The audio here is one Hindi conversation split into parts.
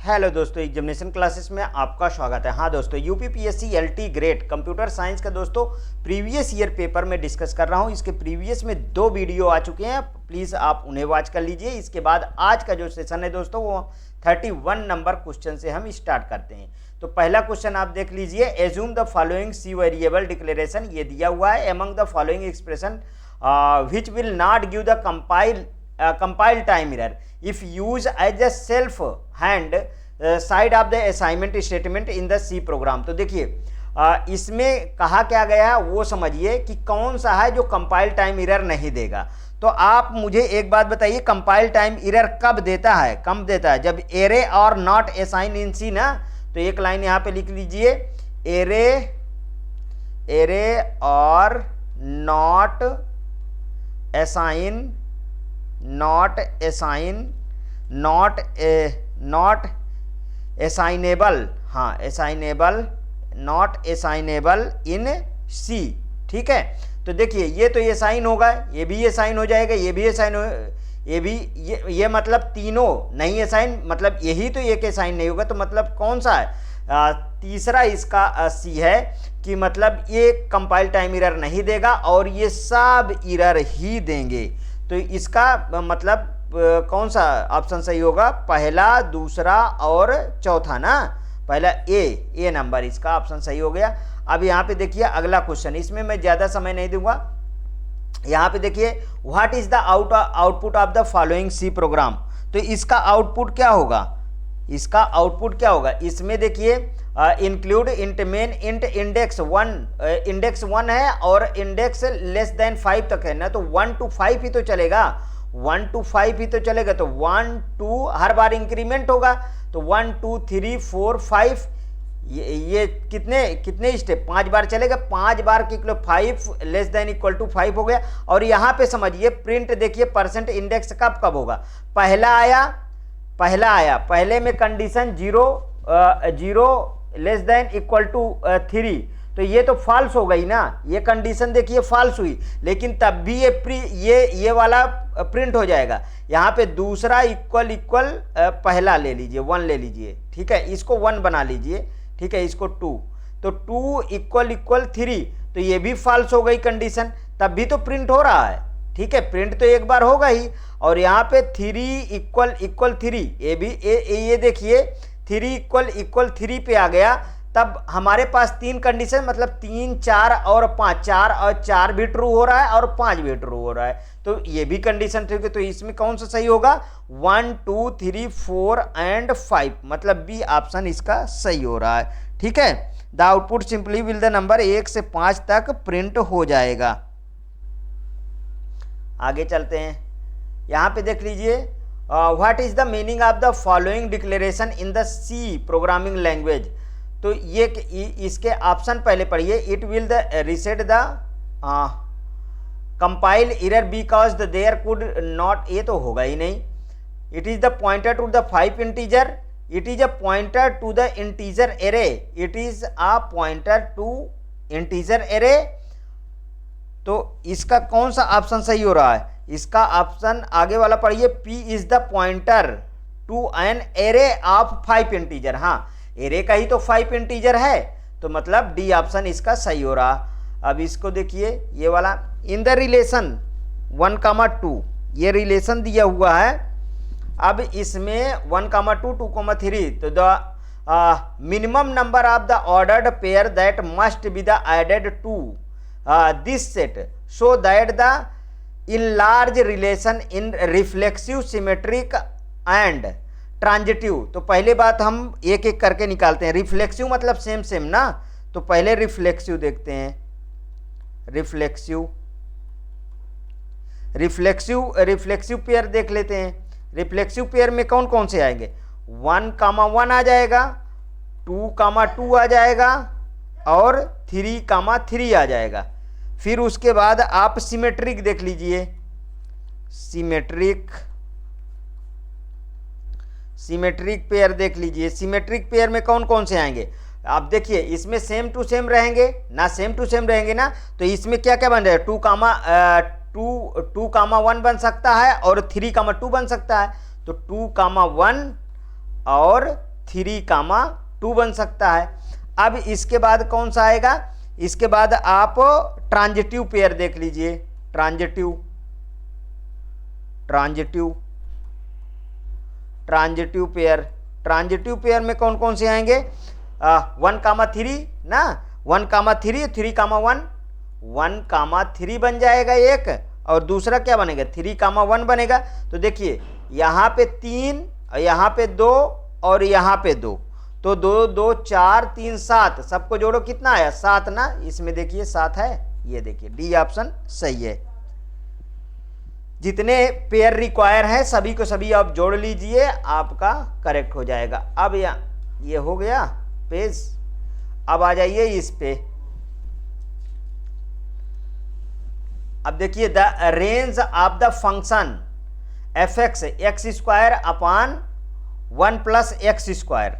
हेलो दोस्तों, एग्जामिनेशन क्लासेस में आपका स्वागत है। हाँ दोस्तों, UPPSC LT grade computer science का दोस्तों प्रीवियस ईयर पेपर में डिस्कस कर रहा हूँ। इसके प्रीवियस में 2 वीडियो आ चुके हैं, प्लीज़ आप उन्हें वॉच कर लीजिए। इसके बाद आज का जो सेशन है दोस्तों वो 31 नंबर क्वेश्चन से हम स्टार्ट करते हैं। तो पहला क्वेश्चन आप देख लीजिए, assume the following C variable declaration, ये दिया हुआ है। Among the following expression which will not give the compile time error if used as a self hand side of the assignment statement in the C program। तो देखिए इसमें कहा क्या गया है वो समझिए कि कौन सा है जो कंपाइल टाइम एरर नहीं देगा। तो आप मुझे एक बात बताइए, कंपाइल टाइम एरर कब देता है? कब देता है? जब एरे और नॉट असाइन इन सी ना। तो एक लाइन यहाँ पे लिख लीजिए, एरे और नॉट असाइन, नॉट असाइनेबल, हाँ असाइनेबल, नॉट असाइनेबल इन सी। ठीक है, तो देखिए ये तो ये साइन होगा, ये भी ये साइन हो जाएगा, ये भी ये साइन हो, ये भी ये मतलब तीनों नहीं है साइन, मतलब यही तो ये के साइन नहीं होगा। तो मतलब कौन सा है? तीसरा इसका सी है कि मतलब ये कंपाइल टाइम एरर नहीं देगा और ये सब एरर ही देंगे। तो इसका मतलब कौन सा ऑप्शन सही होगा? पहला, दूसरा और चौथा ना। पहला ए नंबर इसका ऑप्शन सही हो गया। अब यहाँ पे देखिए अगला क्वेश्चन, इसमें मैं ज़्यादा समय नहीं दूंगा। यहाँ पे देखिए, what is the output of the following C program. तो इसका आउटपुट क्या होगा? इसका आउटपुट क्या होगा? इसमें देखिए include int main int index 1 है और इंडेक्स लेस देन 5 तक है ना। तो 1 to 5 ही तो चलेगा, 1 to 5 ही तो चलेगा। तो 1 2 हर बार इंक्रीमेंट होगा। तो 1 2 3 4 5 ये कितने स्टेप? 5 बार चलेगा। 5 बार की 5 लेस देन इक्वल टू 5 हो गया। और यहाँ पे समझिए प्रिंट देखिए परसेंट इंडेक्स कब होगा? पहला आया, पहले में condition 0 less than equal to 3, तो ये तो फॉल्स हो गई ना। ये कंडीशन देखिए फॉल्स हुई, लेकिन तब भी ये वाला प्रिंट हो जाएगा। यहाँ पे दूसरा इक्वल पहला ले लीजिए, 1 ले लीजिए। ठीक है, इसको 1 बना लीजिए। ठीक है, इसको 2, तो 2 इक्वल 3, तो ये भी फॉल्स हो गई कंडीशन, तब भी तो प्रिंट हो रहा है। ठीक है, प्रिंट तो एक बार होगा ही। और यहाँ पे 3 इक्वल 3, ये भी ये देखिए 3 इक्वल 3 पे आ गया। तब हमारे पास 3 कंडीशन, मतलब 3 4 और 5, 4 और 4 भी ट्रू हो रहा है और 5 भी ट्रू हो रहा है। तो ये भी कंडीशन ठीक है। तो इसमें कौन सा सही होगा? 1 2 3 4 एंड 5, मतलब बी ऑप्शन इसका सही हो रहा है। ठीक है, the output simply will the number 1 से 5 तक प्रिंट हो जाएगा। आगे चलते हैं, यहाँ पे देख लीजिए, what is the meaning of the following declaration in the C programming language. तो ये इसके ऑप्शन पहले पढ़िए। It will the reset the compile error because the there could not, ये तो होगा ही नहीं। It is the pointer to the 5 integer, it is a pointer to the integer array, it is a pointer to integer array. तो इसका कौन सा ऑप्शन सही हो रहा है? इसका ऑप्शन आगे वाला पढ़िए, P is the pointer to an array of 5 integer. हाँ, एरे का ही तो 5 इंटीजर है, तो मतलब डी ऑप्शन इसका सही हो रहा। अब इसको देखिए, ये वाला इन द रिलेशन 1, 2, ये रिलेशन दिया हुआ है। अब इसमें 1, 2, 2, 3, तो the minimum number of the ordered pair that must be the added to this set so that the enlarged relation in reflexive, symmetric and transitive. तो पहले बात हम एक एक करके निकालते हैं। रिफ्लेक्सिव मतलब सेम ना, तो पहले रिफ्लेक्सिव देखते हैं। रिफ्लेक्सिव पेयर देख लेते हैं। रिफ्लेक्सिव पेयर में कौन कौन से आएंगे? 1, 1 आ जाएगा, 2, 2 आ जाएगा और 3, 3 आ जाएगा। फिर उसके बाद आप सिमेट्रिक देख लीजिए। सिमेट्रिक पेयर देख लीजिए। सिमेट्रिक पेयर में कौन कौन से आएंगे? आप देखिए, इसमें सेम टू सेम रहेंगे ना, सेम टू सेम रहेंगे ना। तो इसमें क्या क्या बन जाएगा? 2, 1 बन सकता है और 3, 2 बन सकता है। तो 2, 1 और 3,2 बन सकता है। अब इसके बाद कौन सा आएगा, इसके बाद आप ट्रांजिटिव पेयर देख लीजिए, ट्रांजिटिव पेयर में कौन कौन से आएंगे, 1,3 ना, 1,3, 3,1, 1,3 बन जाएगा एक, और दूसरा क्या बनेगा 3,1 बनेगा। तो देखिए यहाँ पे 3, यहाँ पे 2 और यहाँ पे 2, तो 2 2 4 3 7, सबको जोड़ो कितना आया 7 ना, इसमें देखिए 7 है, ये देखिए डी ऑप्शन सही है। जितने पेयर रिक्वायर है सभी को सभी आप जोड़ लीजिए, आपका करेक्ट हो जाएगा। अब ये हो गया पेज। अब आ जाइए इस पे, अब देखिए the range of the function F x x square upon 1 plus x square,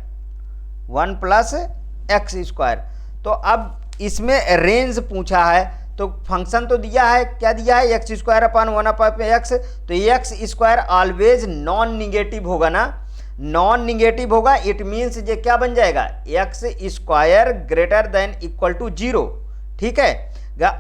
1 plus x square. तो अब इसमें रेंज पूछा है, तो फंक्शन तो दिया है, क्या दिया है X square upon 1 upon X, तो X square always non negative होगा ना, नॉन निगेटिव होगा, इट मीन्स ये क्या बन जाएगा X square greater than equal to 0, ठीक है।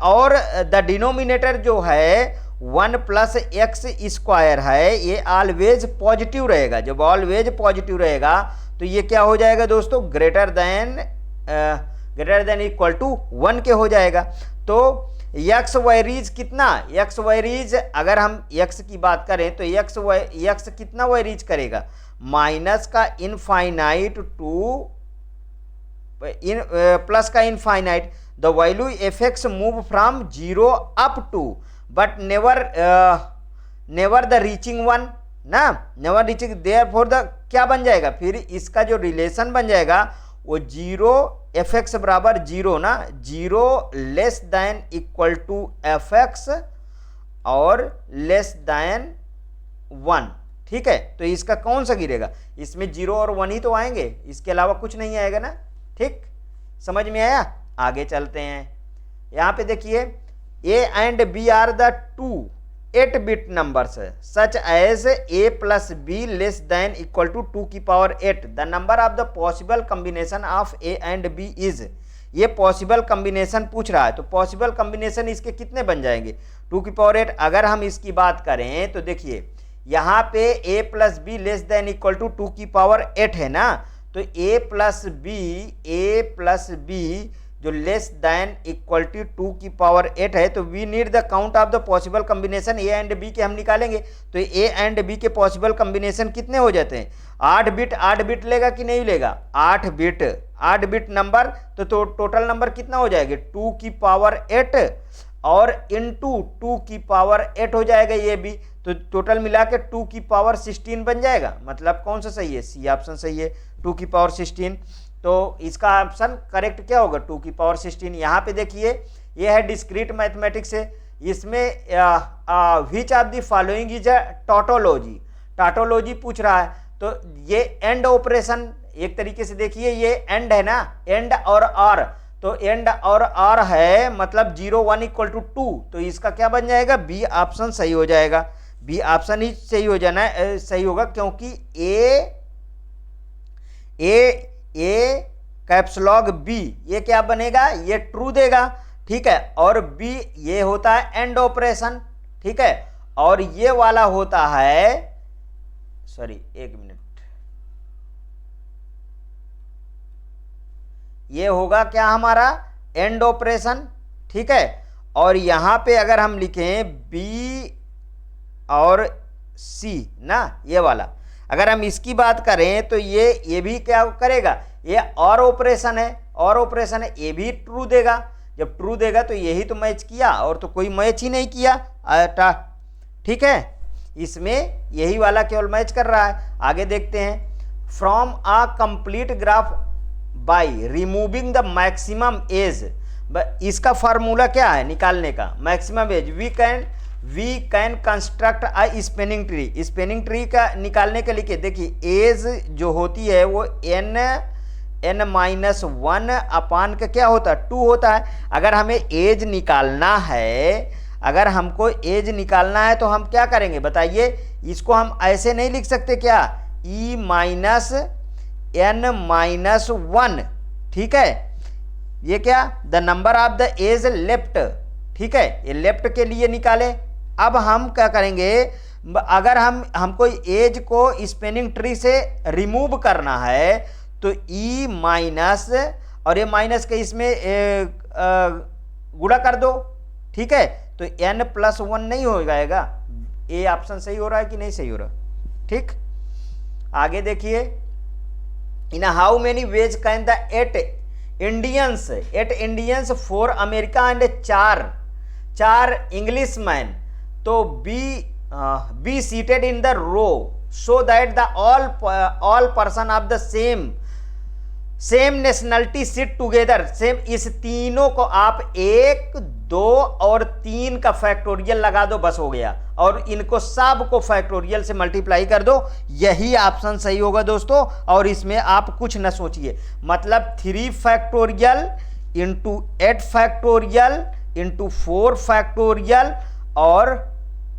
और द डिनोमिनेटर जो है 1 प्लस एक्स स्क्वायर है, ये ऑलवेज पॉजिटिव रहेगा। जब ऑलवेज पॉजिटिव रहेगा तो ये क्या हो जाएगा दोस्तों, ग्रेटर देन इक्वल टू 1 के हो जाएगा। तो एक्स वायरीज कितना, एक्स वायरीज अगर हम एक्स की बात करें तो एक्स कितना वायरीज करेगा, माइनस का इनफाइनाइट टू प्लस का infinite. The value F X move from 0 up to but never the reaching 1 ना, नेवर रीचिंग, देयरफॉर द क्या बन जाएगा, फिर इसका जो रिलेशन बन जाएगा वो 0 एफ एक्स बराबर 0 ना, 0 less than equal to F X और लेस दैन 1, ठीक है। तो इसका कौन सा गिरेगा, इसमें 0 और 1 ही तो आएंगे, इसके अलावा कुछ नहीं आएगा ना, ठीक, समझ में आया। आगे चलते हैं, यहाँ पे देखिए A and B are the 2 8-bit numbers such as a plus b less than equal to 2 की power 8, the number of the possible combination of a and b is, ये पॉसिबल कम्बिनेशन पूछ रहा है, तो पॉसिबल कम्बिनेशन इसके कितने बन जाएंगे 2 की पावर 8। अगर हम इसकी बात करें तो देखिए यहाँ पे a plus B less than equal to 2 की पावर 8 है ना, तो a प्लस बी जो लेस दैन इक्वल टू 2 की पावर 8 है, तो we need the count of the possible combination A and B के हम निकालेंगे। तो ए एंड बी के पॉसिबल कम्बिनेशन कितने हो जाते हैं, 8 बिट लेगा कि नहीं लेगा, 8 बिट नंबर, तो टोटल नंबर कितना हो जाएगा 2 की पावर 8 और इंटू 2 की पावर 8 हो जाएगा ये भी, तो टोटल मिला के 2 की पावर 16 बन जाएगा। मतलब कौन सा सही है, सी ऑप्शन सही है, 2 की पावर 16। तो इसका ऑप्शन करेक्ट क्या होगा 2 की पावर 16। यहाँ पे देखिए ये है डिस्क्रीट मैथमेटिक्स है, इसमें विच of the following is a tautology पूछ रहा है। तो ये एंड ऑपरेशन एक तरीके से देखिए, ये एंड है ना, एंड और आर, तो एंड और आर है, मतलब 0 1 इक्वल टू 2, तो इसका क्या बन जाएगा, बी ऑप्शन सही हो जाएगा, बी ऑप्शन ही सही हो जाना है, सही होगा, क्योंकि ए कैप्सलॉग बी ये क्या बनेगा, ये ट्रू देगा, ठीक है, और बी ये होता है एंड ऑपरेशन, ठीक है, और ये वाला होता है, सॉरी एक मिनट, ये होगा क्या हमारा एंड ऑपरेशन, ठीक है। और यहां पे अगर हम लिखें बी और सी ना, ये वाला अगर हम इसकी बात करें तो ये भी क्या करेगा, ये और ऑपरेशन है, और ऑपरेशन है, ये भी ट्रू देगा। जब ट्रू देगा तो यही तो मैच किया, और तो कोई मैच ही नहीं किया, ठीक है, इसमें यही वाला केवल मैच कर रहा है। आगे देखते हैं, from a complete graph by removing the maximum edge, इसका फार्मूला क्या है निकालने का, maximum edge, we can construct a spanning tree. Spanning tree का निकालने के लिए देखिए एज जो होती है वो n-1 अपान का क्या होता है 2 होता है। अगर हमें एज निकालना है, अगर हमको एज निकालना है तो हम क्या करेंगे बताइए, इसको हम ऐसे नहीं लिख सकते क्या, e माइनस n माइनस 1, ठीक है। ये क्या, the number of the edge left, ठीक है, ये लेफ्ट के लिए निकाले। अब हम क्या करेंगे, अगर हमको एज को स्पेनिंग ट्री से रिमूव करना है तो ई माइनस, और ये माइनस के इसमें गुणा कर दो, ठीक है, तो n प्लस 1 नहीं हो जाएगा। ए ऑप्शन सही हो रहा है कि नहीं सही हो रहा, ठीक। आगे देखिए, in how many ways can the 8 Indians 4 America and 4 English man to be seated in the row so that the all person of the same nationality sit together. Same, इस तीनों को आप 1, 2 और 3 का फैक्टोरियल लगा दो, बस हो गया, और इनको सब को फैक्टोरियल से मल्टीप्लाई कर दो। यही ऑप्शन सही होगा दोस्तों, और इसमें आप कुछ न सोचिए, मतलब 3 factorial into 8 factorial into 4 factorial, और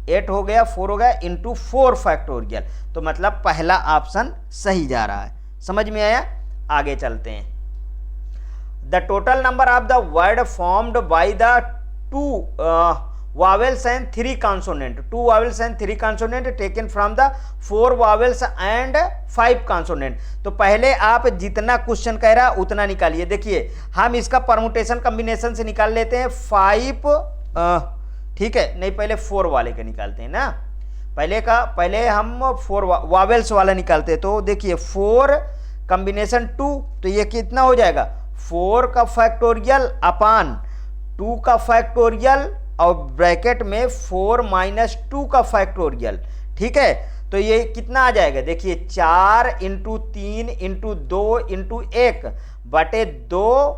8 हो गया, 4 हो गया, इंटू 4 फैक्टोरियल। तो मतलब पहला ऑप्शन सही जा रहा है। समझ में आया? आगे चलते हैं। The total number of the word formed by the 2 vowels and 3 consonant, 2 vowels and 3 consonant taken from the 4 vowels and 5 consonant। तो पहले आप जितना क्वेश्चन कह रहा उतना निकालिए। देखिए, हम इसका परमुटेशन कॉम्बिनेशन से निकाल लेते हैं 5, ठीक है, नहीं पहले 4 वाले का निकालते हैं ना, पहले हम 4 वावेल्स वाला निकालते हैं। तो देखिए 4 कॉम्बिनेशन 2, तो ये कितना हो जाएगा, 4 का फैक्टोरियल अपान 2 का फैक्टोरियल और ब्रैकेट में 4 माइनस 2 का फैक्टोरियल, ठीक है। तो ये कितना आ जाएगा, देखिए 4 इंटू 3 इंटू 2 इंटू 1 बटे 2,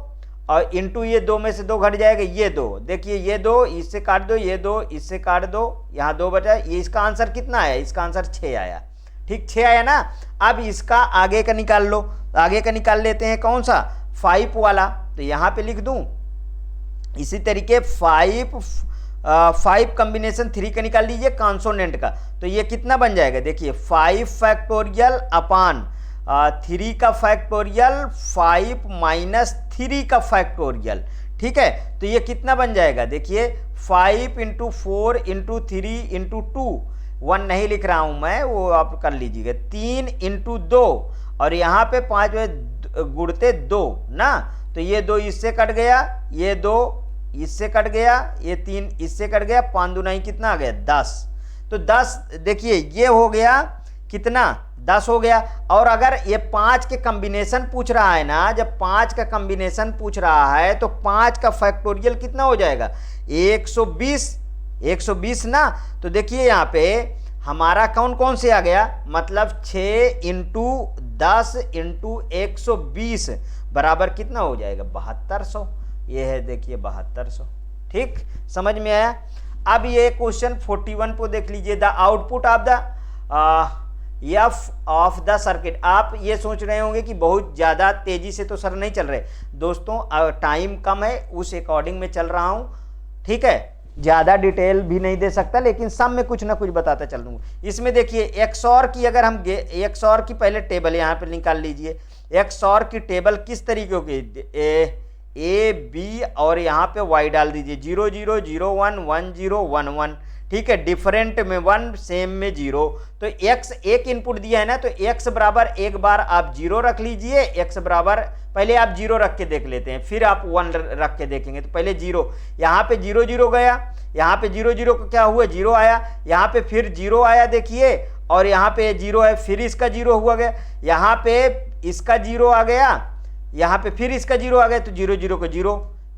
और इंटू ये 2 में से 2 घट जाएगा, ये 2, देखिए ये 2 इससे काट दो, ये 2 इससे काट दो, यहाँ 2 बचा। ये इसका आंसर कितना आया, इसका आंसर 6 आया, ठीक, 6 आया ना। अब इसका आगे का निकाल लो, आगे का निकाल लेते हैं, कौन सा, 5 वाला। तो यहाँ पे लिख दूं, इसी तरीके 5 कॉम्बिनेशन 3 का निकाल लीजिए कॉन्सोनेंट का। तो ये कितना बन जाएगा, देखिए 5 फैक्टोरियल अपान 3 का फैक्टोरियल 5 माइनस 3 का फैक्टोरियल, ठीक है। तो ये कितना बन जाएगा, देखिए 5 इंटू 4 इंटू 3 इंटू 2, 1 नहीं लिख रहा हूं मैं, वो आप कर लीजिएगा, 3 इंटू 2, और यहाँ पे 5 गुड़ते 2 ना, तो ये 2 इससे कट गया, ये 2 इससे कट गया, ये 3 इससे कट गया, 5 दूनी कितना आ गया, 10। तो 10, देखिए ये हो गया कितना, 10 हो गया। और अगर ये 5 के कॉम्बिनेशन पूछ रहा है ना, जब 5 का कॉम्बिनेशन पूछ रहा है तो 5 का फैक्टोरियल कितना हो जाएगा, 120 ना। तो देखिए यहाँ पे हमारा कौन कौन से आ गया, मतलब 6 इंटू 10 इंटू 120 बराबर कितना हो जाएगा, 7200। ये है देखिए 7200, ठीक, समझ में आया। अब ये क्वेश्चन 41 को देख लीजिए, the output of the F of the circuit. आप ये सोच रहे होंगे कि बहुत ज़्यादा तेज़ी से तो सर नहीं चल रहे दोस्तों, टाइम कम है, उस अकॉर्डिंग में चल रहा हूँ, ठीक है, ज़्यादा डिटेल भी नहीं दे सकता, लेकिन सब में कुछ ना कुछ बताता चल दूँगा। इसमें देखिए एक्सऑर की, अगर हम एक्सऑर की पहले टेबल यहाँ पे निकाल लीजिए। एक्सऑर की टेबल किस तरीके की, ए बी और यहाँ पे वाई डाल दीजिए, 0 0 0 1 1 0 1 1, ठीक है, डिफरेंट में 1 सेम में 0। तो x एक इनपुट दिया है ना, तो x बराबर एक बार आप 0 रख लीजिए, x बराबर पहले आप 0 रख के देख लेते हैं, फिर आप 1 रख के देखेंगे। तो पहले 0, यहाँ पे 0 0 गया, यहाँ पे 0 0 को क्या हुआ, 0 आया, यहाँ पे फिर 0 आया देखिए, और यहाँ पे 0 है, फिर इसका 0 हुआ गया, यहाँ पे इसका 0 आ गया, यहाँ पे फिर इसका 0 आ गया, तो 0 0 को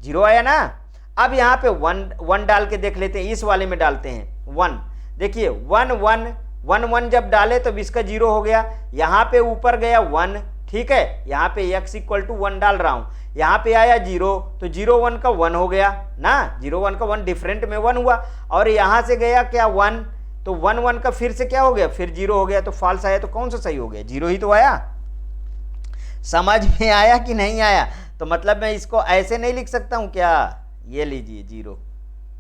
0 आया ना। अब यहाँ पे 1 डाल के देख लेते हैं, इस वाले में डालते हैं 1, देखिए 1 1 1 1 जब डाले तो इसका 0 हो गया, यहाँ पे ऊपर गया 1, ठीक है, यहाँ पे x इक्वल टू 1 डाल रहा हूँ, यहाँ पे आया 0, तो 0 1 का 1 हो गया ना, 0 1 का 1 डिफरेंट में 1 हुआ, और यहाँ से गया क्या 1, तो 1 1 का फिर से क्या हो गया, फिर 0 हो गया, तो फॉल्स आया, तो कौन सा सही हो गया, 0 ही तो आया। समझ में आया कि नहीं आया? तो मतलब मैं इसको ऐसे नहीं लिख सकता हूँ क्या, ये लीजिए 0,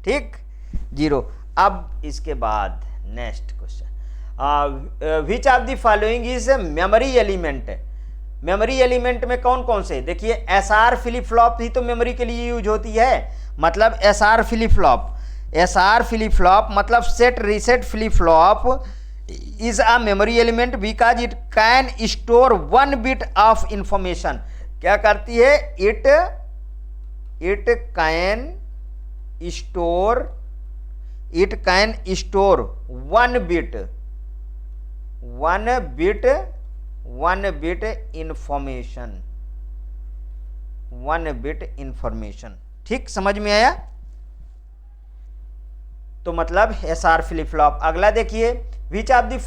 ठीक, 0। अब इसके बाद next question, which of the following is memory element, memory element में कौन कौन से, देखिए एसआर फ्लिप फ्लॉप ही तो मेमोरी के लिए यूज होती है, मतलब SR flip flop, SR flip flop मतलब set reset flip flop is a memory element because it can store 1 bit of information. क्या करती है, it can store 1 bit information. ठीक, समझ में आया? तो मतलब एसआर फ्लिप फ्लॉप। अगला देखिए, which of the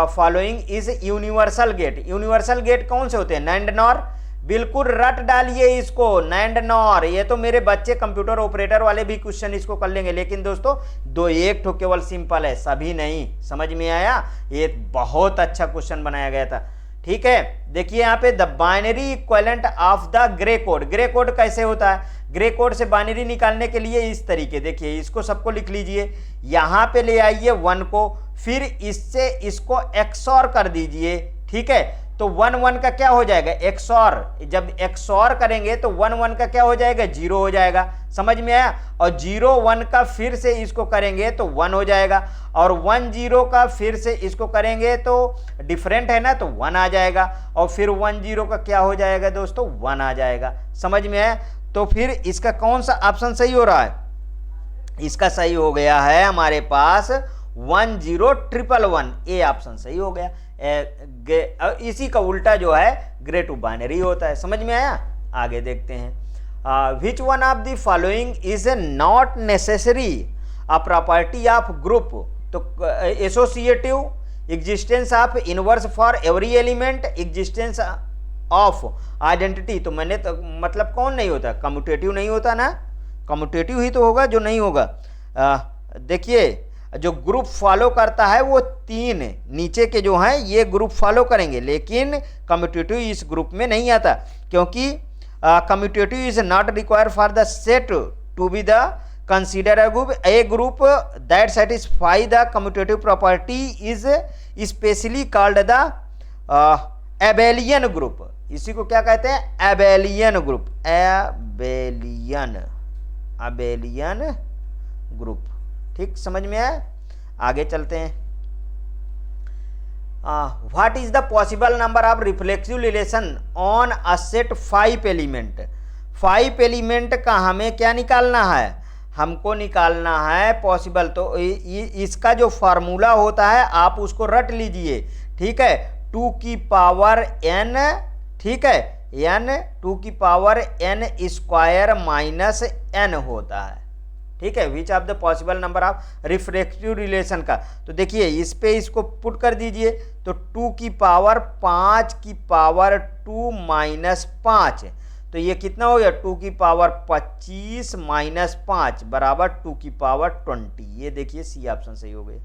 following is universal gate. Universal gate कौन से होते हैं, नैंड नॉर, बिल्कुल रट डालिए इसको, नैंड नॉर। ये तो मेरे बच्चे कंप्यूटर ऑपरेटर वाले भी क्वेश्चन इसको कर लेंगे, लेकिन दोस्तों दो एक ठो केवल सिंपल है, सभी नहीं। समझ में आया? ये बहुत अच्छा क्वेश्चन बनाया गया था। ठीक है, देखिए यहाँ पे the binary equivalent of the grey code. Grey code कैसे होता है, ग्रे कोड से बाइनरी निकालने के लिए इस तरीके, देखिए इसको सबको लिख लीजिए, यहाँ पे ले आइए 1 को, फिर इससे इसको एक्सऑर कर दीजिए। ठीक है, तो 1 1 का क्या हो जाएगा, एक्सऑर। जब एक्सऑर करेंगे तो 1 1 का क्या हो जाएगा, 0 हो जाएगा। समझ में आया? और 0 1 का फिर से इसको करेंगे तो 1 हो जाएगा, और 1 0 का फिर से इसको करेंगे तो डिफरेंट है ना, तो 1 आ जाएगा, और फिर 1 0 का क्या हो जाएगा दोस्तों, 1 आ जाएगा। समझ में आया? तो फिर इसका कौन सा ऑप्शन सही हो रहा है, इसका सही हो गया है हमारे पास 10111, ए ऑप्शन सही हो गया। इसी का उल्टा जो है ग्रे टू बाइनरी होता है। समझ में आया? आगे देखते हैं, which one of the following is not necessary a property of group. तो associative, existence of inverse for every element, existence of identity. तो मैंने तो मतलब कौन नहीं होता, कम्यूटेटिव नहीं होता ना, कम्यूटेटिव ही तो होगा जो नहीं होगा। देखिए जो ग्रुप फॉलो करता है वो 3 नीचे के जो हैं ये ग्रुप फॉलो करेंगे, लेकिन कम्यूटेटिव इस ग्रुप में नहीं आता, क्योंकि commutative is not required for the set to be the consider a group that satisfy the commutative property is specially called the abelian group. इसी को क्या कहते हैं, एबेलियन ग्रुप, एबेलियन ग्रुप। ठीक, समझ में आया? आगे चलते हैं, what is the possible number of reflexive relation on a set 5 element. 5 element का हमें क्या निकालना है, हमको निकालना है पॉसिबल। तो इसका जो फार्मूला होता है आप उसको रट लीजिए। ठीक है, 2 की पावर n, ठीक है, n 2 की power n square minus n होता है। ठीक है, विच of the possible number of reflective relation का। तो देखिए इस पे इसको पुट कर दीजिए, तो 2 की पावर 5 की पावर 2 माइनस 5, तो ये कितना हो गया, 2 की पावर 25 माइनस 5 बराबर 2 की पावर 20। ये देखिए सी ऑप्शन सही हो गया।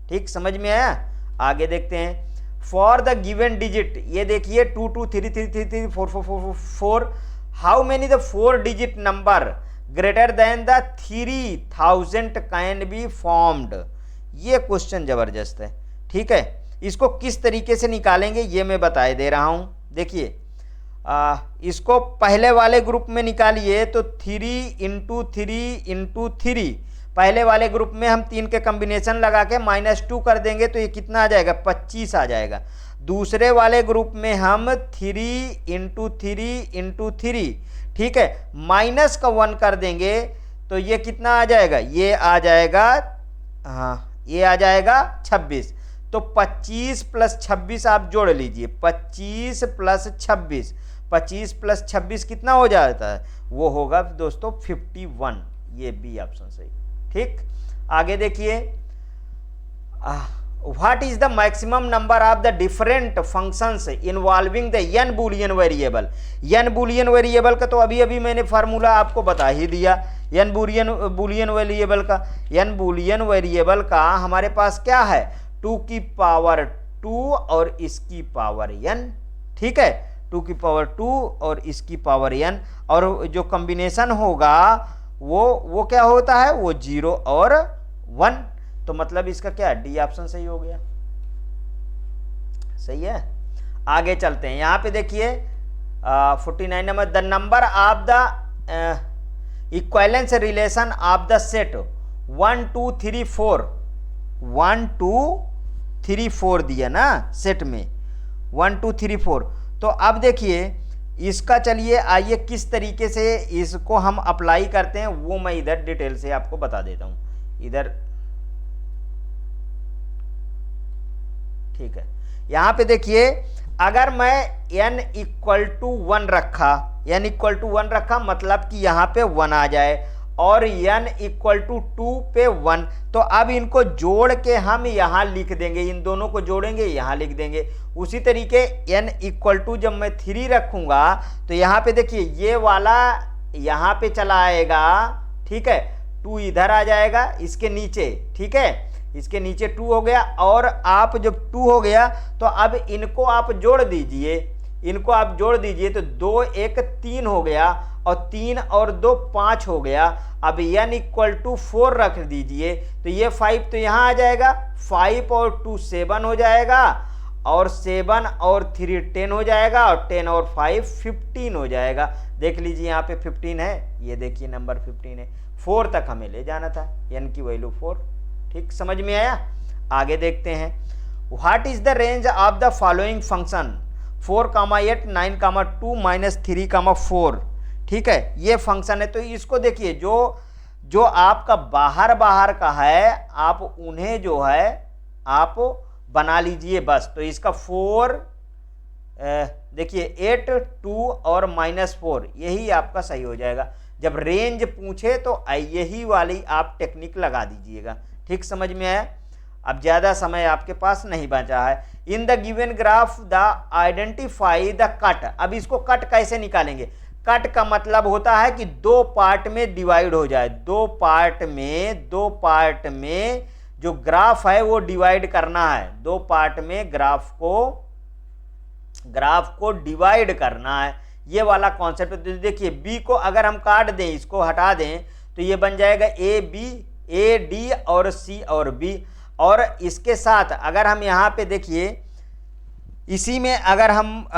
ठीक, समझ में आया? आगे देखते हैं, फॉर द गिवन डिजिट, ये देखिए 2 2 3 3 3 3 4 4 4 4, how many the 4 digit number greater than the 3000 can be formed. ये क्वेश्चन जबरदस्त है। ठीक है, इसको किस तरीके से निकालेंगे ये मैं बताए दे रहा हूं। देखिए इसको पहले वाले ग्रुप में निकालिए, तो 3 इंटू 3 इंटू 3, पहले वाले ग्रुप में हम 3 के कॉम्बिनेशन लगा के -2 कर देंगे तो ये कितना आ जाएगा, 25 आ जाएगा। दूसरे वाले ग्रुप में हम 3 इंटू 3 इंटू 3, ठीक है, माइनस का 1 कर देंगे तो ये कितना आ जाएगा, ये आ जाएगा, हाँ ये आ जाएगा 26। तो 25 प्लस 26 आप जोड़ लीजिए, 25 प्लस 26, 25 प्लस 26 कितना हो जाता है, वो होगा दोस्तों 51। ये बी ऑप्शन सही। ठीक, आगे देखिए, what is the maximum number of the different functions involving the n Boolean variable. n Boolean variable का तो अभी अभी मैंने फार्मूला आपको बता ही दिया। n बूलियन वेरिएबल का, n बूलियन वेरिएबल का हमारे पास क्या है, 2 की पावर 2 और इसकी पावर n। ठीक है, 2 की पावर 2 और इसकी पावर n, और जो कॉम्बिनेशन होगा वो क्या होता है, वो 0 और 1। तो मतलब इसका क्या, डी ऑप्शन सही हो गया। सही है। आगे चलते हैं, यहाँ पे देखिए 49 number, the number of the equivalence relation of the set 1 2 3 4, 1 2 3 4 दिया ना सेट में, 1 2 3 4। तो अब देखिए इसका, चलिए आइए किस तरीके से इसको हम अप्लाई करते हैं वो मैं इधर डिटेल से आपको बता देता हूं इधर। ठीक है, यहां पे देखिए अगर मैं n इक्वल टू 1 रखा, n इक्वल टू 1 रखा मतलब कि यहां पे 1 आ जाए, और n इक्वल टू 2 पे 1, तो अब इनको जोड़ के हम यहां लिख देंगे, इन दोनों को जोड़ेंगे यहां लिख देंगे। उसी तरीके n इक्वल टू जब मैं 3 रखूंगा तो यहां पे देखिए ये वाला यहां पे चला आएगा, ठीक है, 2 इधर आ जाएगा इसके नीचे, ठीक है, इसके नीचे 2 हो गया, और आप जब 2 हो गया तो अब इनको आप जोड़ दीजिए, इनको आप जोड़ दीजिए तो 2 1 3 हो गया, और 3 और 2 5 हो गया। अब n इक्वल टू 4 रख दीजिए तो ये 5 तो यहाँ आ जाएगा, 5 और 2 7 हो जाएगा, और 7 और 3 10 हो जाएगा, और 10 और 5 15 हो जाएगा। देख लीजिए यहाँ पे 15 है, ये देखिए नंबर 15 है, 4 तक हमें ले जाना था, n की वैल्यू 4। ठीक, समझ में आया? आगे देखते हैं, what is the range of the following function 4, 8, 9, 2, -3, 4। ठीक है, ये फंक्शन है। तो इसको देखिए जो आपका बाहर का है आप उन्हें जो है आप बना लीजिए बस। तो इसका 4 देखिए 8, 2 और -4 यही आपका सही हो जाएगा। जब रेंज पूछे तो यही वाली आप टेक्निक लगा दीजिएगा। ठीक, समझ में आया? अब ज़्यादा समय आपके पास नहीं बचा है। In the given graph the identify the cut. अब इसको कट कैसे निकालेंगे? कट का मतलब होता है कि 2 पार्ट में डिवाइड हो जाए, 2 पार्ट में जो ग्राफ है वो डिवाइड करना है, 2 पार्ट में ग्राफ को डिवाइड करना है, ये वाला कॉन्सेप्ट। तो देखिए बी को अगर हम काट दें, इसको हटा दें तो ये बन जाएगा ए डी और सी और बी। और इसके साथ अगर हम यहाँ पे देखिए इसी में अगर हम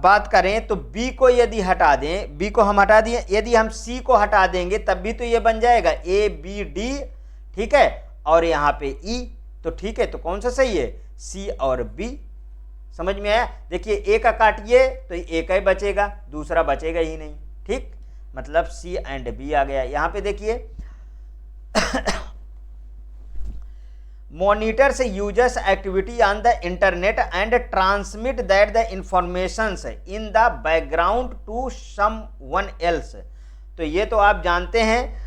बात करें तो बी को यदि हटा दें, बी को हम हटा दिए, यदि हम सी को हटा देंगे तब भी तो ये बन जाएगा ए बी डी। ठीक है, और यहाँ पे ई। तो ठीक है, तो कौन सा सही है? सी और बी। समझ में आया? देखिए ए का काटिए तो एक ही बचेगा, दूसरा बचेगा ही नहीं। ठीक, मतलब सी एंड बी आ गया। यहाँ पे देखिए monitors users activity on the internet and transmit that the informations in the background to someone else। तो ये तो आप जानते हैं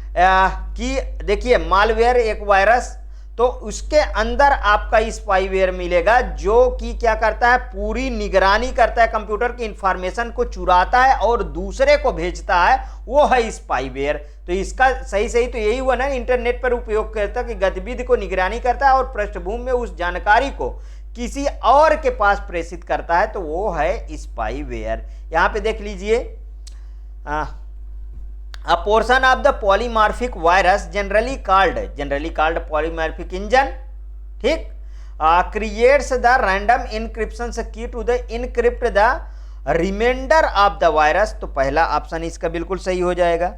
कि देखिए मालवेयर एक वायरस, तो उसके अंदर आपका स्पाईवेयर मिलेगा जो कि क्या करता है, पूरी निगरानी करता है, कंप्यूटर की इंफॉर्मेशन को चुराता है और दूसरे को भेजता है, वो है स्पाईवेयर। तो इसका सही तो यही हुआ ना, इंटरनेट पर उपयोगकर्ता की गतिविधि को निगरानी करता है और पृष्ठभूमि में उस जानकारी को किसी और के पास प्रेषित करता है, तो वो है स्पाईवेयर। यहाँ पे देख लीजिए, a portion of the polymorphic virus generally called polymorphic engine, ठीक, creates the random encryption key to the encrypt the remainder of the virus। तो पहला ऑप्शन इसका बिल्कुल सही हो जाएगा।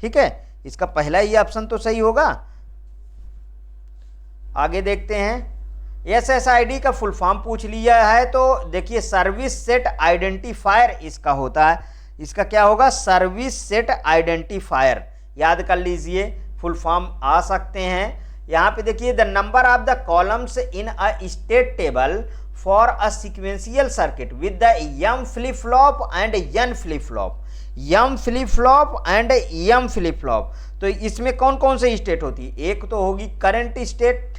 ठीक है, इसका पहला ही ऑप्शन तो सही होगा। आगे देखते हैं, SSID का फुल फॉर्म पूछ लिया है, तो देखिए सर्विस सेट आइडेंटिफायर इसका होता है। इसका क्या होगा? Service set identifier. याद कर लीजिए, फुल फॉर्म आ सकते हैं। यहाँ पे देखिए, the number of the columns in a state table for a sequential circuit with the M flip flop and N flip flop, M flip flop and M flip flop. तो इसमें कौन कौन से स्टेट होती है? एक तो होगी करंट स्टेट।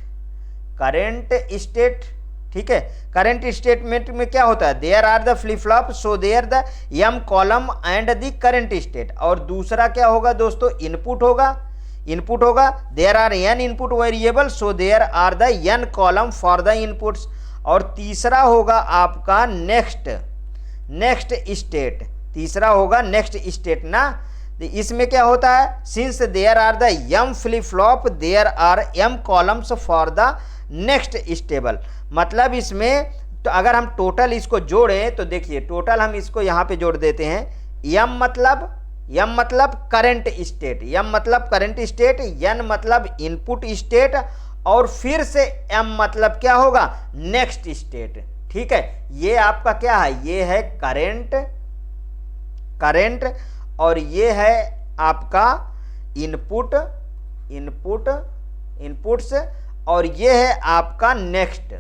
ठीक है, करंट स्टेटमेंट में क्या होता है? There are the flip flop, so there the M column and the current state. और दूसरा क्या होगा दोस्तों? इनपुट होगा, there are N input variable, so there are the N column for the inputs. और तीसरा होगा आपका नेक्स्ट स्टेट, तीसरा होगा नेक्स्ट स्टेट ना। इसमें क्या होता है? Since there are the M flip flop there are M columns for the next stable. मतलब इसमें तो अगर हम टोटल इसको जोड़ें तो देखिए टोटल हम इसको यहाँ पे जोड़ देते हैं। यम मतलब करंट स्टेट, यम मतलब करंट स्टेट, एन मतलब इनपुट स्टेट, और फिर से एम मतलब क्या होगा, नेक्स्ट स्टेट। ठीक है, ये आपका क्या है, ये है करंट और ये है आपका इनपुट्स और ये है आपका नेक्स्ट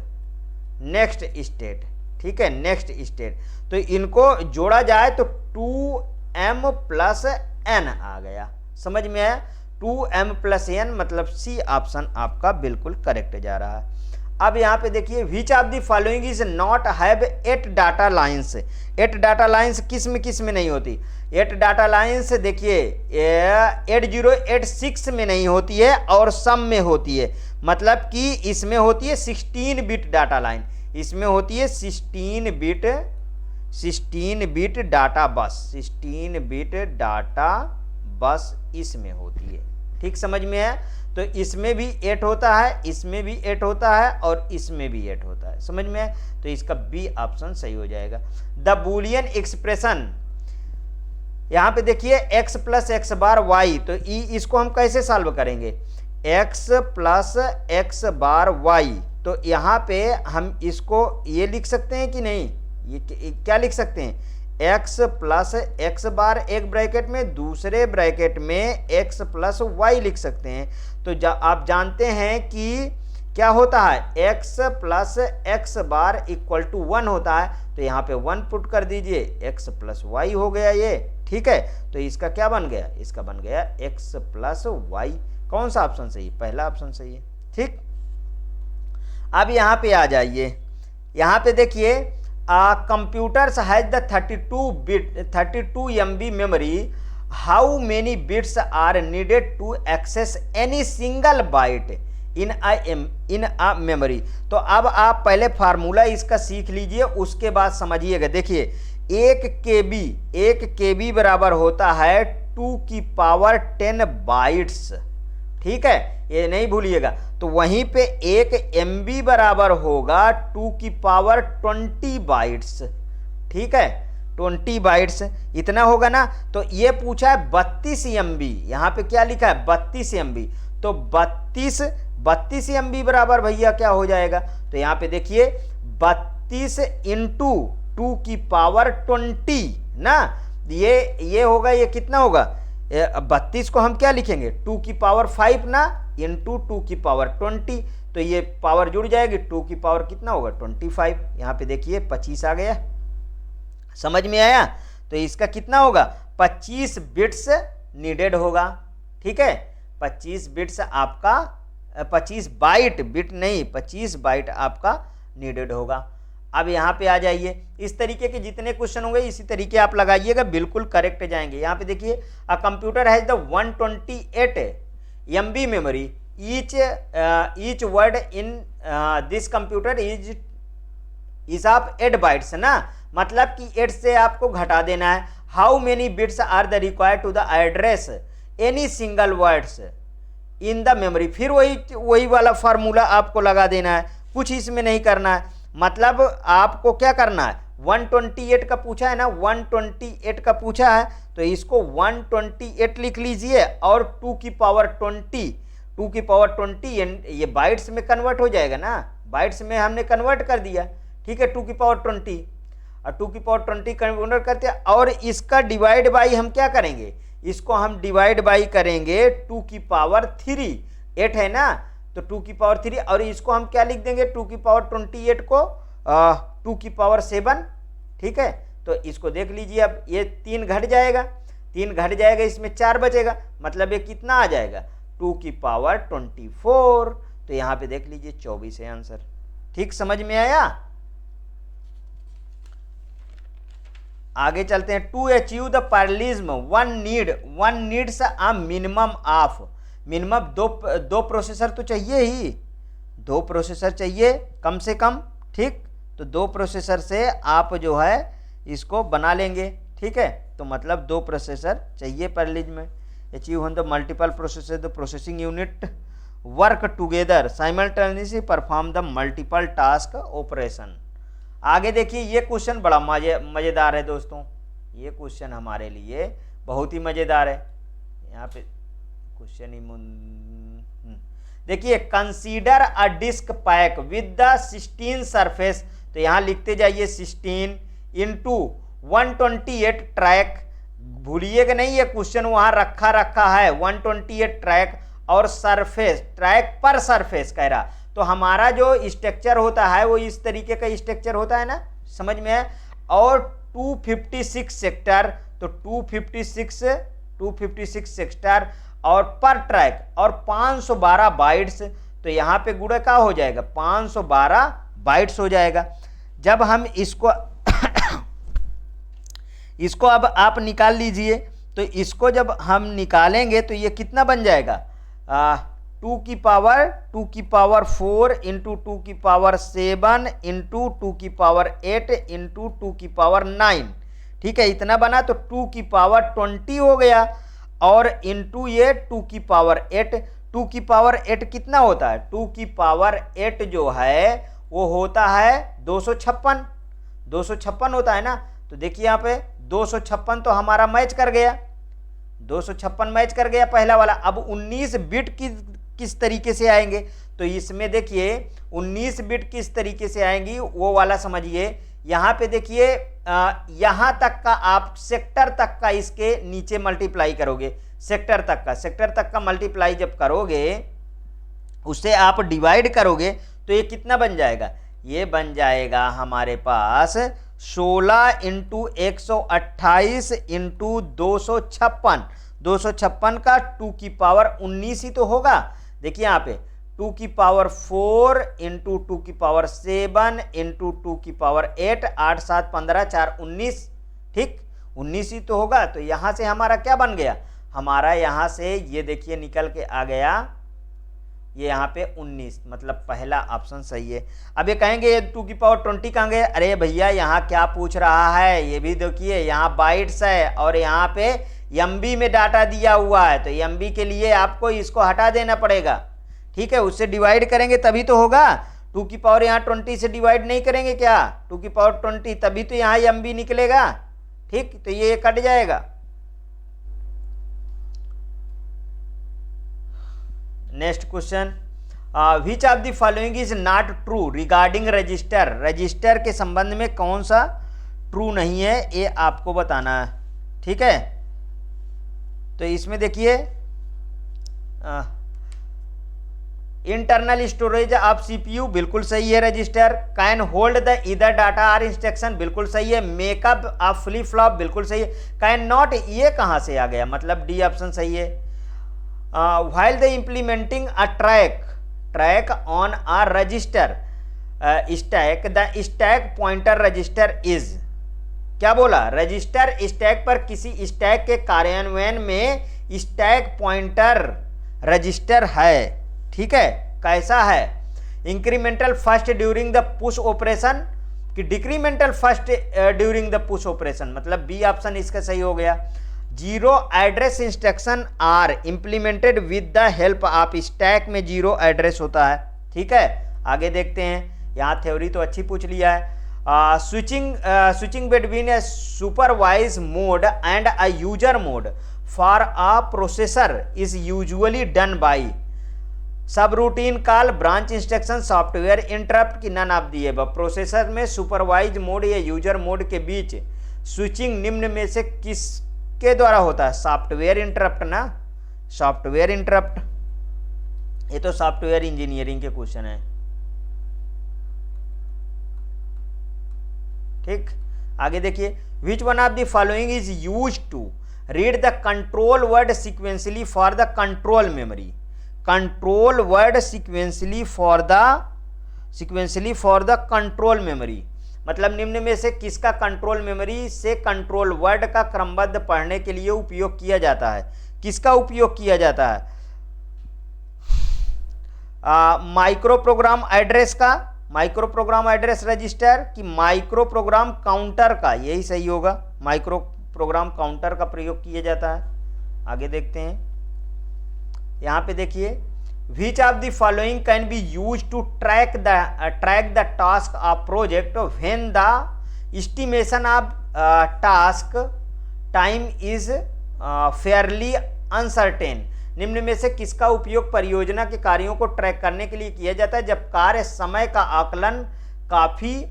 स्टेट। ठीक है, नेक्स्ट स्टेट। तो इनको जोड़ा जाए तो 2m प्लस n आ गया। समझ में आया, 2m प्लस n मतलब सी ऑप्शन आपका बिल्कुल करेक्ट जा रहा है। अब यहाँ पे देखिए, which of the following is not have 8 data lines. 8 data lines किस में नहीं होती। 8 डाटा लाइन्स देखिए 8086 में नहीं होती है और सम में होती है। मतलब कि इसमें होती है 16 बिट डाटा लाइन, इसमें होती है 16 बिट डाटा बस, 16 बिट डाटा बस इसमें होती है। ठीक समझ में है, तो इसमें भी 8 होता है, इसमें भी 8 होता है और इसमें भी 8 होता है। समझ में है, तो इसका बी ऑप्शन सही हो जाएगा। द बूलियन एक्सप्रेशन, यहां पे देखिए x प्लस एक्स बार वाई, तो इसको हम कैसे सॉल्व करेंगे, x प्लस एक्स बार वाई। तो यहां पे हम इसको ये लिख सकते हैं कि नहीं, ये क्या लिख सकते हैं, x प्लस एक्स बार एक ब्रैकेट में, दूसरे ब्रैकेट में x प्लस वाई लिख सकते हैं। तो आप जानते हैं कि क्या होता है, x plus x bar equal to 1 होता है। तो यहाँ पे 1 पुट कर दीजिए, x प्लस वाई हो गया ये। ठीक है, तो इसका क्या बन गया, इसका बन गया x प्लस वाई। कौन सा ऑप्शन सही है, पहला ऑप्शन सही है। ठीक, अब यहाँ पे आ जाइए, यहाँ पे देखिए computers has the 32 MB memory. How many bits are needed to access any single byte in a memory? तो अब आप पहले फार्मूला इसका सीख लीजिए, उसके बाद समझिएगा। देखिए 1 KB बराबर होता है 2 की पावर 10 बाइट्स। ठीक है, ये नहीं भूलिएगा। तो वहीं पे 1 MB बराबर होगा 2 की पावर 20 बाइट्स। ठीक है, 20 बाइट्स इतना होगा ना। तो ये पूछा है 32 MB, यहाँ पे क्या लिखा है 32 MB। तो 32 MB बराबर भैया क्या हो जाएगा, तो यहाँ पे देखिए 32 इंटू 2 की पावर 20 ना, ये होगा, ये कितना होगा, 32 को हम क्या लिखेंगे 2 की पावर 5 ना, इंटू 2 की पावर 20। तो ये पावर जुड़ जाएगी, 2 की पावर कितना होगा 25। यहाँ पे देखिए 25 आ गया। समझ में आया, तो इसका कितना होगा 25 बिट्स नीडेड होगा। ठीक है, 25 बिट्स आपका 25 बाइट, बिट नहीं 25 बाइट आपका नीडेड होगा। अब यहाँ पे आ जाइए, इस तरीके के जितने क्वेश्चन होंगे इसी तरीके आप लगाइएगा, बिल्कुल करेक्ट जाएंगे। यहाँ पे देखिए a computer has the 128 MB memory, each word in this computer is of 8 bytes ना, मतलब कि 8 से आपको घटा देना है। How many bits are the required to the address any single words in the memory. फिर वही वाला फार्मूला आपको लगा देना है, कुछ इसमें नहीं करना है। मतलब आपको क्या करना है, 128 का पूछा है ना, 128 का पूछा है तो इसको 128 लिख लीजिए और 2 की पावर 20 ये बाइट्स में कन्वर्ट हो जाएगा ना, बाइट्स में हमने कन्वर्ट कर दिया। ठीक है, 2 की पावर 20 और 2 की पावर 20 कन्वर्ट करते हैं, और इसका डिवाइड बाई हम क्या करेंगे, इसको हम डिवाइड बाई करेंगे 2 की पावर 3, 8 है ना, तो 2 की पावर 3, और इसको हम क्या लिख देंगे 2 की पावर 28 को 2 की पावर 7। ठीक है, तो इसको देख लीजिए, अब ये 3 घट जाएगा, इसमें 4 बचेगा, मतलब ये कितना आ जाएगा 2 की पावर 24। तो यहाँ पे देख लीजिए 24 है आंसर। ठीक समझ में आया, आगे चलते हैं। To achieve the parallelism one needs a minimum of, minimum दो प्रोसेसर तो चाहिए ही, 2 प्रोसेसर चाहिए कम से कम। ठीक, तो 2 प्रोसेसर से आप जो है इसको बना लेंगे। ठीक है, तो मतलब 2 प्रोसेसर चाहिए पैरेललिज्म में। Achieve on the multiple processor the processing unit work together simultaneously perform the multiple task operation. आगे देखिए, ये क्वेश्चन बड़ा मजेदार है दोस्तों, ये क्वेश्चन हमारे लिए बहुत ही मजेदार है। यहाँ पे क्वेश्चन ही देखिए, consider a disk pack with the 16 surface, तो यहाँ लिखते जाइए 16 इंटू 128 ट्रैक, भूलिएगा नहीं ये क्वेश्चन वहां रखा है 128 ट्रैक और सरफेस, ट्रैक पर सरफेस कह रहा, तो हमारा जो स्ट्रक्चर होता है वो इस तरीके का स्ट्रक्चर होता है ना, समझ में है। और 256 सेक्टर, तो 256 सेक्टर और पर ट्रैक और 512 बाइट्स, तो यहाँ पे गुणा क्या हो जाएगा, 512 बाइट्स हो जाएगा। जब हम इसको अब आप निकाल लीजिए, तो इसको जब हम निकालेंगे तो ये कितना बन जाएगा, 2 की पावर 4 इंटू 2 की पावर 7 इंटू 2 की पावर 8 इंटू 2 की पावर 9, ठीक है, इतना बना। तो 2 की पावर 20 हो गया और इंटू ये 2 की पावर 8, 2 की पावर 8 कितना होता है, 2 की पावर 8 जो है वो होता है 256 होता है ना। तो देखिए यहाँ पे 256 तो हमारा मैच कर गया, 256 मैच कर गया पहला वाला। अब 19 बिट किस तरीके से आएंगे, तो इसमें देखिए 19 बिट किस तरीके से आएंगी वो वाला समझिए। यहाँ पे देखिए यहाँ तक का आप सेक्टर तक का इसके नीचे मल्टीप्लाई करोगे, सेक्टर तक का मल्टीप्लाई जब करोगे उसे आप डिवाइड करोगे तो ये कितना बन जाएगा, ये बन जाएगा हमारे पास 16 इंटू 128 इंटू 256 का 2 की पावर 19 ही तो होगा। देखिए यहाँ पे 2 की पावर 4 इंटू 2 की पावर 7 इंटू 2 की पावर 8, 8 7 15 4 19, ठीक 19 ही तो होगा। तो यहाँ से हमारा क्या बन गया, हमारा यहाँ से ये देखिए निकल के आ गया, ये यहाँ पे 19, मतलब पहला ऑप्शन सही है। अब ये कहेंगे ये 2 की पावर 20 कहाँ गए, अरे भैया यहाँ क्या पूछ रहा है, ये भी देखिए यहाँ बाइट्स है और यहाँ पे एमबी में डाटा दिया हुआ है, तो एमबी के लिए आपको इसको हटा देना पड़ेगा, ठीक है, उससे डिवाइड करेंगे तभी तो होगा। 2 की पावर यहाँ 20 से डिवाइड नहीं करेंगे क्या, 2 की पावर 20, तभी तो यहाँ एमबी निकलेगा, ठीक, तो ये कट जाएगा। Next question, which of the following is not true regarding register, register के संबंध में कौन सा ट्रू नहीं है ये आपको बताना है, ठीक है। तो इसमें देखिए इंटरनल स्टोरेज ऑफ सीपीयू बिल्कुल सही है, register can hold the either data or instruction बिल्कुल सही है, मेकअप ऑफ फ्लिप फ्लॉप बिल्कुल सही है, कैन नॉट ये कहाँ से आ गया, मतलब डी ऑप्शन सही है। while the implementing a track on a register stack, the stack pointer register is, क्या बोला, रजिस्टर स्टैक पर किसी स्टैक के कार्यान्वयन में स्टैक पॉइंटर रजिस्टर है, ठीक है, कैसा है, incremental first during the push operation कि decremental first during the push operation, मतलब बी ऑप्शन इसका सही हो गया। Zero address instruction are implemented with the help of stack में जीरो एड्रेस होता है, ठीक है। आगे देखते हैं, यहाँ थ्योरी तो अच्छी पूछ लिया है। Switching between A supervise mode and a user mode for a processor is usually done by subroutine call branch instruction software interrupt की none of the above. Processor में सुपरवाइज मोड या यूजर मोड के बीच स्विचिंग निम्न में से किसके द्वारा होता है, सॉफ्टवेयर इंटरप्ट ना, सॉफ्टवेयर इंटरप्ट। ये तो सॉफ्टवेयर इंजीनियरिंग के क्वेश्चन है, ठीक। आगे देखिए, which one of the following is use to read the control word sequentially for the control memory, control word sequentially for the control memory, मतलब निम्न में से किसका कंट्रोल मेमोरी से कंट्रोल वर्ड का क्रमबद्ध पढ़ने के लिए उपयोग किया जाता है, किसका उपयोग किया जाता है, माइक्रो प्रोग्राम एड्रेस का, माइक्रो प्रोग्राम एड्रेस रजिस्टर की माइक्रो प्रोग्राम काउंटर का, यही सही होगा, माइक्रो प्रोग्राम काउंटर का प्रयोग किया जाता है। आगे देखते हैं, यहाँ पे देखिए Which of the following can be used to track the task of project when the estimation of task time is fairly uncertain? निम्न में से किसका उपयोग परियोजना के कार्यों को ट्रैक करने के लिए किया जाता है जब कार्य समय का आकलन काफी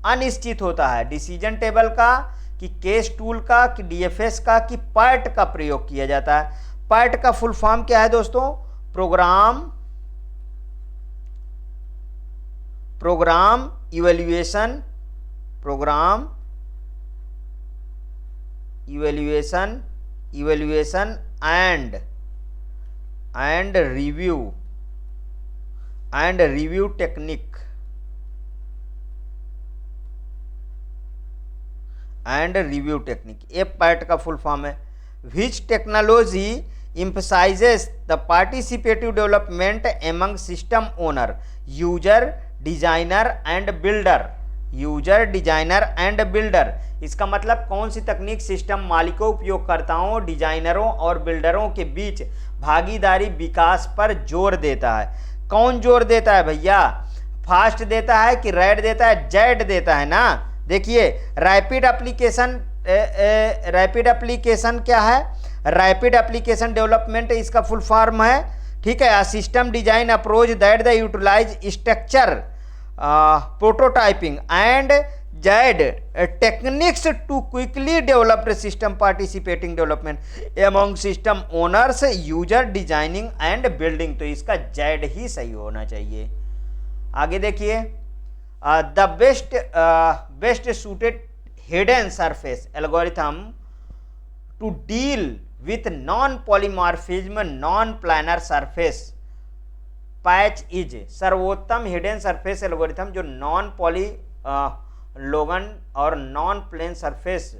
अनिश्चित होता है? डिसीजन टेबल का, कि केस टूल का, कि डीएफएस का, कि पर्ट का प्रयोग किया जाता है? पर्ट का फुल फॉर्म क्या है दोस्तों? Program evaluation and review technique ये पार्ट का फुल फॉर्म है। Which technology emphasizes the participative development among system owner, user designer and builder? इसका मतलब कौन सी तकनीक सिस्टम मालिकों, उपयोगकर्ताओं, डिजाइनरों और बिल्डरों के बीच भागीदारी विकास पर जोर देता है? कौन जोर देता है भैया? फास्ट देता है कि रैड देता है? जेड देता है ना। देखिए रैपिड एप्लीकेशन क्या है? रैपिड एप्लीकेशन डेवलपमेंट इसका फुल फॉर्म है, ठीक है। System design approach that the utilize structure prototyping and Z techniques to quickly developed system participating development among system owners, user designing and building. तो इसका जेड ही सही होना चाहिए। आगे देखिए, the best suited hidden surface algorithm to deal with non polymorphism non planar surface patch is? सर्वोत्तम हिडन सरफेस एल्गोरिथम जो नॉन पॉलीलोगन और नॉन प्लेन सरफेस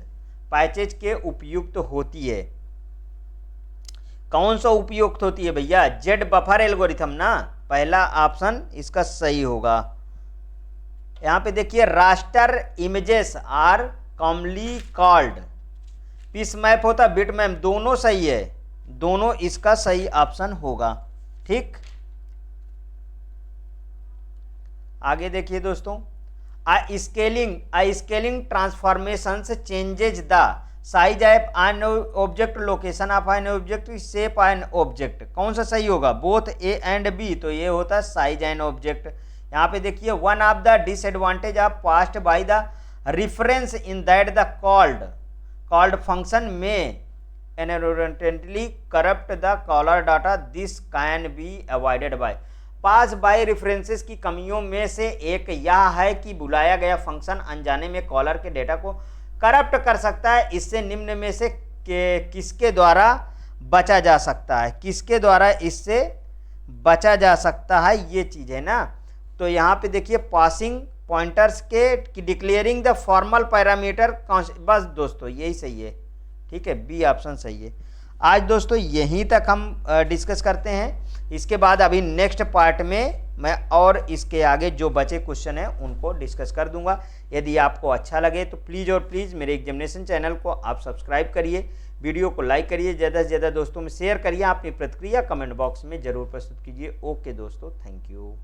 पैचेज के उपयुक्त होती है। कौन सा उपयुक्त होती है भैया? जेड बफर एल्गोरिथम ना, पहला ऑप्शन इसका सही होगा। यहां पे देखिए, raster images are commonly called, piece map होता है, बिट मैप, दोनों सही है, दोनों इसका सही ऑप्शन होगा। ठीक, आगे देखिए दोस्तों, scaling transformations changes the size of an object, location of an object, shape an object. कौन सा सही होगा? बोथ ए एंड बी, तो ये होता है साइज एन ऑब्जेक्ट। यहाँ पे देखिए, one of the disadvantage of passed by the reference in that the called function may inadvertently corrupt the caller data. This can be avoided by pass by references की कमियों में से एक यह है कि बुलाया गया फंक्शन अनजाने में कॉलर के डेटा को करप्ट कर सकता है। इससे निम्न में से किसके द्वारा बचा जा सकता है? किसके द्वारा इससे बचा जा सकता है, ये चीज़ है ना। तो यहाँ पे देखिए, पासिंग पॉइंटर्स के डिक्लेयरिंग द फॉर्मल पैरामीटर, बस दोस्तों यही सही है। ठीक है, बी ऑप्शन सही है। आज दोस्तों यहीं तक हम डिस्कस करते हैं। इसके बाद अभी नेक्स्ट पार्ट में मैं और इसके आगे जो बचे क्वेश्चन हैं उनको डिस्कस कर दूंगा। यदि आपको अच्छा लगे तो प्लीज़ और प्लीज़ मेरे एग्जामिनेशन चैनल को आप सब्सक्राइब करिए, वीडियो को लाइक करिए, ज़्यादा से ज़्यादा दोस्तों में शेयर करिए, अपनी प्रतिक्रिया कमेंट बॉक्स में ज़रूर प्रस्तुत कीजिए। ओके दोस्तों, थैंक यू।